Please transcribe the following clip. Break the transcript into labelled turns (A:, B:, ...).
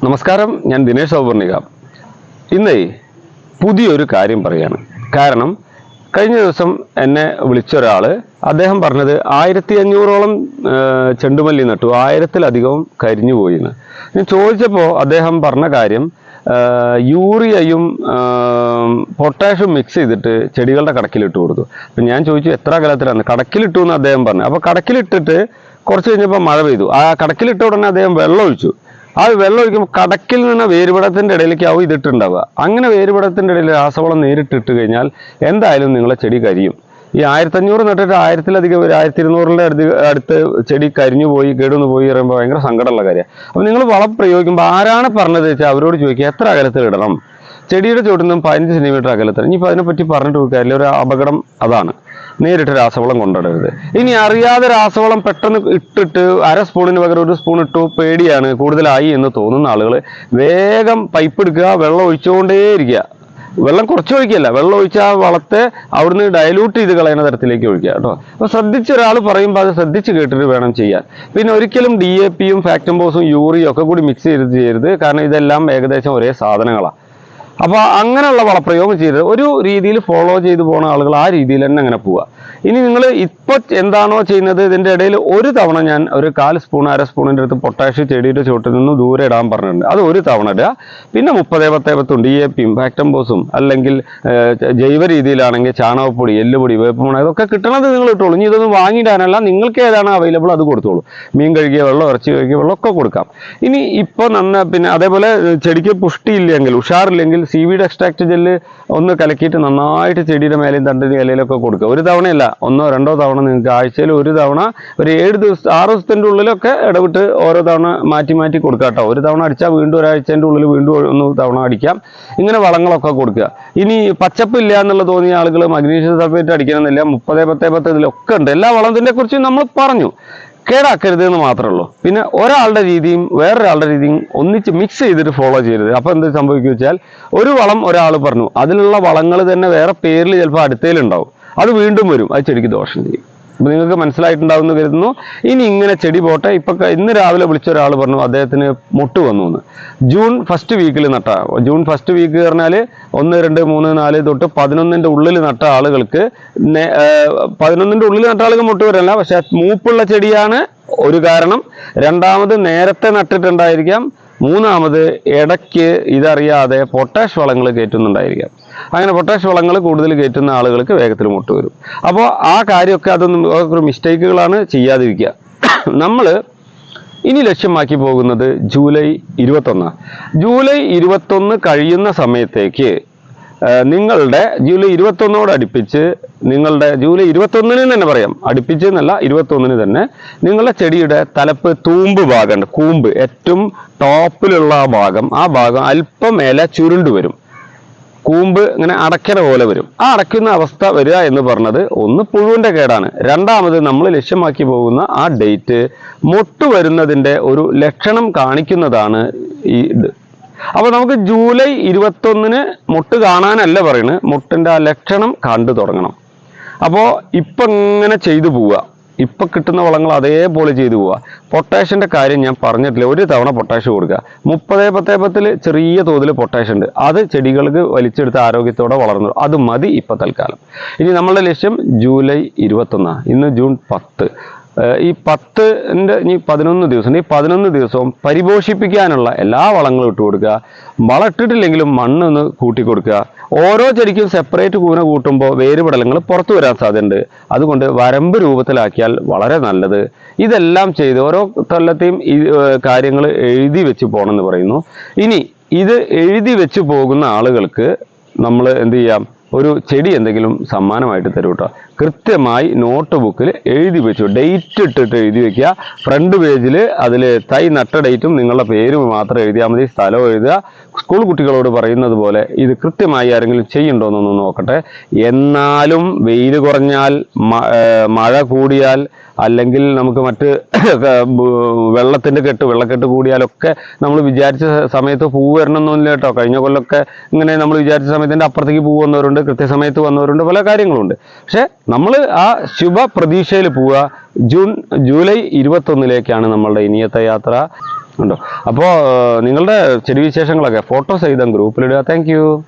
A: നമസ്കാരം, ഞാൻ ദിനേശ് സൗവർണിക. ഇന്നേ പുതിയൊരു കാര്യം പറയാണ്. കാരണം കഴിഞ്ഞ ദിവസം എന്നെ വിളിച്ച ഒരാൾ, അദ്ദേഹം പറഞ്ഞത് 1500ഓളം ചെണ്ടുമല്ലി നട്ടു, 1000-ലധികവും കരിഞ്ഞു പോയിന്ന്. ഞാൻ ചോദിച്ചപ്പോൾ അദ്ദേഹം പറഞ്ഞ കാര്യം, യൂറിയയും പൊട്ടാഷും മിക്സ് ചെയ്തിട്ട് ചെടികളുടെ കടക്കിലിട്ട് കൊടുത്തു. അപ്പം ഞാൻ ചോദിച്ചു എത്ര അകലത്തിലാണ്? കടക്കിലിട്ടു എന്ന് അദ്ദേഹം പറഞ്ഞു. അപ്പോൾ കടക്കിലിട്ടിട്ട് കുറച്ച് കഴിഞ്ഞപ്പോൾ മഴ പെയ്തു. ആ കടക്കിലിട്ട ഉടനെ അദ്ദേഹം വെള്ളം ഒഴിച്ചു. ആ വെള്ളം ഒഴിക്കുമ്പോൾ കടക്കിൽ നിന്ന് വേരുപടത്തിൻ്റെ ഇടയിലേക്കാവും ഇതിട്ടുണ്ടാവുക. അങ്ങനെ വേരുപടത്തിൻ്റെ ഇടയിൽ രാസവളം നേരിട്ടിട്ട് കഴിഞ്ഞാൽ എന്തായാലും നിങ്ങളെ ചെടി കരിയും. ഈ 1500 നട്ടിട്ട് 1000-ലധികം 1200-ന്റെ അടുത്ത് ചെടി കരിഞ്ഞു പോയി, കേടുന്നു പോയി പറയുമ്പോൾ ഭയങ്കര സങ്കടമുള്ള കാര്യമാണ്. അപ്പോൾ നിങ്ങൾ വളം പ്രയോഗിക്കുമ്പോൾ ആരാണ് പറഞ്ഞത് വെച്ചാൽ അവരോട് ചോദിക്കുക എത്ര അകലത്തിൽ ഇടണം. ചെടിയുടെ ചുവട്ടിൽ നിന്നും 15 സെന്റിമീറ്റർ അകലത്തിൽ. ഇനിയിപ്പോൾ അതിനെപ്പറ്റി പറഞ്ഞിട്ട് കൊടുക്കാറില്ല. ഒരു അപകടം അതാണ്, നേരിട്ട് രാസവളം കൊണ്ടിടരുത്. ഇനി അറിയാതെ രാസവളം പെട്ടെന്ന് ഇട്ടിട്ട് 1/2 സ്പൂണിന് പകരം 1 സ്പൂൺ ഇട്ടു, പേടിയാണ് കൂടുതലായി എന്ന് തോന്നുന്ന ആളുകൾ വേഗം പൈപ്പ് എടുക്കുക, വെള്ളം ഒഴിച്ചുകൊണ്ടേയിരിക്കുക. വെള്ളം കുറച്ച് ഒഴിക്കുകയല്ല, വെള്ളം ഒഴിച്ച് ആ വളത്തെ അവിടുന്ന് ഡയലൂട്ട് ചെയ്ത് കളയുന്ന തരത്തിലേക്ക് ഒഴിക്കുക കേട്ടോ. അപ്പോൾ ശ്രദ്ധിച്ച് ഒരാൾ പറയുമ്പോൾ അത് ശ്രദ്ധിച്ച് കേട്ടിട്ട് വേണം ചെയ്യാൻ. പിന്നെ ഒരിക്കലും DAPയും ഫാക്ടംബോസും യൂറിയും ഒക്കെ കൂടി മിക്സ് ചെയ്യരുത്. കാരണം ഇതെല്ലാം ഏകദേശം ഒരേ സാധനങ്ങളാണ്. അപ്പോൾ അങ്ങനെയുള്ള വളപ്രയോഗം ചെയ്തത് ഒരു രീതിയിൽ ഫോളോ ചെയ്ത് പോകുന്ന ആളുകൾ ആ രീതിയിൽ തന്നെ അങ്ങനെ പോവുക. ഇനി നിങ്ങൾ ഇപ്പോൾ എന്താണോ ചെയ്യുന്നത്, ഇതിൻ്റെ ഇടയിൽ ഒരു തവണ ഞാൻ ഒരു 1/4 സ്പൂൺ 1/2 സ്പൂണിൻ്റെ അടുത്ത് പൊട്ടാഷ് ചെടിയുടെ ചുവട്ടിൽ നിന്ന് ദൂരെ ഇടാൻ പറഞ്ഞിട്ടുണ്ട്. അത് ഒരു തവണ ഇടുക. പിന്നെ 30-10-10 DAPയും ഫാക്ടംബോസും അല്ലെങ്കിൽ ജൈവ രീതിയിലാണെങ്കിൽ ചാണകപ്പൊടി, എല്ലുപൊടി, വേപ്പുമണ ഇതൊക്കെ കിട്ടണത് നിങ്ങൾ ഇട്ടോളൂ. ഇനി ഇതൊന്നും വാങ്ങിയിടാനല്ല, നിങ്ങൾക്ക് ഏതാണ് അവൈലബിൾ അത് കൊടുത്തോളൂ. മീൻ കഴുകിയ വെള്ളം, ഇറച്ചി കഴുകിയ വെള്ളം ഒക്കെ കൊടുക്കാം. ഇനി ഇപ്പോൾ പിന്നെ അതേപോലെ ചെടിക്ക് പുഷ്ടിയില്ലെങ്കിൽ, ഉഷാറില്ലെങ്കിൽ സീവീഡ് എക്സ്ട്രാക്ട് ജെല്ല് ഒന്ന് കലക്കിയിട്ട് നന്നായിട്ട് ചെടിയുടെ മേലെയും തണ്ടിൻ്റെ ഇലയിലൊക്കെ കൊടുക്കുക. ഒരു തവണയല്ല, 1-2 തവണ നിങ്ങൾക്ക് ആഴ്ചയിൽ ഒരു തവണ ഒരു 6 ദിവസത്തിൻ്റെ ഉള്ളിലൊക്കെ ഇടവിട്ട് ഓരോ തവണ മാറ്റി മാറ്റി കൊടുക്കുക കേട്ടോ. ഒരു തവണ അടിച്ചാൽ വീണ്ടും ഒരാഴ്ചൻ്റെ ഉള്ളിൽ വീണ്ടും 1 തവണ അടിക്കാം. ഇങ്ങനെ വളങ്ങളൊക്കെ കൊടുക്കുക. ഇനി പച്ചപ്പില്ല എന്നുള്ള തോന്നിയ ആളുകൾ മഗ്നീഷ്യം സൾഫേറ്റ് അടിക്കണമെന്നില്ല. 30-10-10 ഇതിലൊക്കെ ഉണ്ട്. എല്ലാ വളത്തിനെ കുറിച്ചും നമ്മൾ പറഞ്ഞു. കേടാക്കരുത് എന്ന് മാത്രമേ ഉള്ളൂ. പിന്നെ ഒരാളുടെ രീതിയും വേറൊരാളുടെ രീതിയും ഒന്നിച്ച് മിക്സ് ചെയ്തിട്ട് ഫോളോ ചെയ്യരുത്. അപ്പോൾ എന്ത് സംഭവിക്കുക വെച്ചാൽ, ഒരു വളം ഒരാൾ പറഞ്ഞു, അതിലുള്ള വളങ്ങൾ തന്നെ വേറെ പേരിൽ ചിലപ്പോൾ അടുത്തയിലുണ്ടാവും. അത് വീണ്ടും വരും, അത് ചെടിക്ക് ദോഷം ചെയ്യും. അപ്പോൾ നിങ്ങൾക്ക് മനസ്സിലായിട്ടുണ്ടാവും എന്ന് കരുതുന്നു. ഇനി ഇങ്ങനെ ചെടി പോട്ടെ. ഇന്ന് രാവിലെ വിളിച്ച ഒരാൾ പറഞ്ഞു അദ്ദേഹത്തിന് മുട്ട് വന്നു എന്ന്. ജൂൺ ഫസ്റ്റ് വീക്കിൽ നട്ട, ജൂൺ ഫസ്റ്റ് വീക്ക് പറഞ്ഞാൽ 1, 2, 3, 4 തൊട്ട് 11-ന്റെ ഉള്ളിൽ നട്ട ആളുകൾക്ക് 11-ന്റെ ഉള്ളിൽ നട്ട ആളുകൾ മുട്ട് വരല്ല. പക്ഷെ മൂപ്പുള്ള ചെടിയാണ് ഒരു കാരണം. രണ്ടാമത് നേരത്തെ നട്ടിട്ടുണ്ടായിരിക്കാം. മൂന്നാമത് ഇടയ്ക്ക് ഇതറിയാതെ പൊട്ടാഷ് വളങ്ങൾ കയറ്റുന്നുണ്ടായിരിക്കാം. അങ്ങനെ പൊട്ടാഷ് വളങ്ങൾ കൂടുതൽ കയറ്റുന്ന ആളുകൾക്ക് വേഗത്തിൽ മുട്ട് വരും. അപ്പോൾ ആ കാര്യമൊക്കെ അതൊന്നും ഒരു മിസ്റ്റേക്കുകളാണ്, ചെയ്യാതിരിക്കുക. നമ്മൾ ഇനി ലക്ഷ്യമാക്കി പോകുന്നത് ജൂലൈ 21. ജൂലൈ 21 കഴിയുന്ന സമയത്തേക്ക് നിങ്ങളുടെ ജൂലൈ 21 അടുപ്പിച്ച്, നിങ്ങളുടെ ജൂലൈ 21 തന്നെ പറയാം, അടുപ്പിച്ച് എന്നല്ല 21 തന്നെ നിങ്ങളുടെ ചെടിയുടെ തലപ്പ് തൂമ്പ് ഭാഗമുണ്ട്, കൂമ്പ് ഏറ്റവും ടോപ്പിലുള്ള ആ ഭാഗം അല്പം ഇല ചുരുണ്ടു വരും. കൂമ്പ് ഇങ്ങനെ അടയ്ക്കണ പോലെ വരും. ആ അടയ്ക്കുന്ന അവസ്ഥ വരിക എന്ന് പറഞ്ഞത് ഒന്ന് പുഴുവിൻ്റെ കേടാണ്. രണ്ടാമത് നമ്മൾ ലക്ഷ്യമാക്കി പോകുന്ന ആ ഡേറ്റ് മുട്ട് വരുന്നതിൻ്റെ ഒരു ലക്ഷണം കാണിക്കുന്നതാണ് ഈ ഇത്. അപ്പോൾ നമുക്ക് ജൂലൈ 21 മുട്ട് കാണാനല്ല പറയുന്നത്, മുട്ടിൻ്റെ ആ ലക്ഷണം കണ്ടു തുടങ്ങണം. അപ്പോൾ ഇപ്പം ഇങ്ങനെ ചെയ്തു പോവുക. ഇപ്പം കിട്ടുന്ന വളങ്ങൾ അതേപോലെ ചെയ്തു പോവുക. പൊട്ടാഷിൻ്റെ കാര്യം ഞാൻ പറഞ്ഞിട്ടില്ല. ഒരു തവണ പൊട്ടാഷ് കൊടുക്കുക. 30-10-10 ചെറിയ തോതിൽ പൊട്ടാഷ് ഉണ്ട്. അത് ചെടികൾക്ക് വലിച്ചെടുത്ത് ആരോഗ്യത്തോടെ വളർന്നു. അത് മതി ഇപ്പം തൽക്കാലം. ഇനി നമ്മളുടെ ലക്ഷ്യം ജൂലൈ 21. ഇന്ന് ജൂൺ 10. ഈ 10-ന്റെ ഇനി 11 ദിവസം, ഈ 11 ദിവസവും പരിപോഷിപ്പിക്കാനുള്ള എല്ലാ വളങ്ങളും ഇട്ട് കൊടുക്കുക. വളം ഇട്ടിട്ടില്ലെങ്കിലും മണ്ണൊന്ന് കൂട്ടി കൊടുക്കുക. ഓരോ ചെടിക്കും സെപ്പറേറ്റ് കൂന കൂട്ടുമ്പോൾ വേരുപടലങ്ങൾ പുറത്തു വരാൻ സാധ്യതയുണ്ട്. അതുകൊണ്ട് വരമ്പ് രൂപത്തിലാക്കിയാൽ വളരെ നല്ലത്. ഇതെല്ലാം ചെയ്ത് ഓരോ കൊല്ലത്തെയും ഈ കാര്യങ്ങൾ എഴുതി വെച്ച് പോകണമെന്ന് പറയുന്നു. ഇനി ഇത് എഴുതി വെച്ച് പോകുന്ന ആളുകൾക്ക് നമ്മൾ എന്ത് ചെയ്യാം, ഒരു ചെടി എന്തെങ്കിലും സമ്മാനമായിട്ട് തരും കേട്ടോ. കൃത്യമായി നോട്ട് ബുക്കിൽ എഴുതി വെച്ചു, ഡേറ്റ് ഇട്ടിട്ട് എഴുതി വെക്കുക. ഫ്രണ്ട് പേജിൽ അതിൽ തൈ നട്ട ഡേറ്റും നിങ്ങളുടെ പേരും മാത്രം എഴുതിയാൽ മതി. സ്ഥലവും എഴുതുക. സ്കൂൾ കുട്ടികളോട് പറയുന്നത് പോലെ ഇത് കൃത്യമായി ആരെങ്കിലും ചെയ്യുന്നുണ്ടോയെന്നൊന്ന് നോക്കട്ടെ. എന്നാലും വെയിൽ കുറഞ്ഞാൽ, മഴ കൂടിയാൽ, അല്ലെങ്കിൽ നമുക്ക് മറ്റ് വെള്ളക്കെട്ട് കൂടിയാലൊക്കെ നമ്മൾ വിചാരിച്ച സമയത്ത് പൂ വരണമെന്നൊന്നുമില്ല കേട്ടോ. കഴിഞ്ഞ കൊല്ലമൊക്കെ ഇങ്ങനെ നമ്മൾ വിചാരിച്ച സമയത്തിൻ്റെ അപ്പുറത്തേക്ക് പൂ വന്നവരുണ്ട്, കൃത്യസമയത്ത് വന്നവരുണ്ട്, പല കാര്യങ്ങളുണ്ട്. പക്ഷെ നമ്മൾ ആ ശുഭ പ്രതീക്ഷയിൽ പോവുക. ജൂലൈ 21 നമ്മളുടെ ഇനിയത്തെ യാത്ര. ഉണ്ടോ? അപ്പോൾ നിങ്ങളുടെ ചെടി വിശേഷങ്ങളൊക്കെ ഫോട്ടോ സഹിതം ഗ്രൂപ്പിലിടുക. Thank you.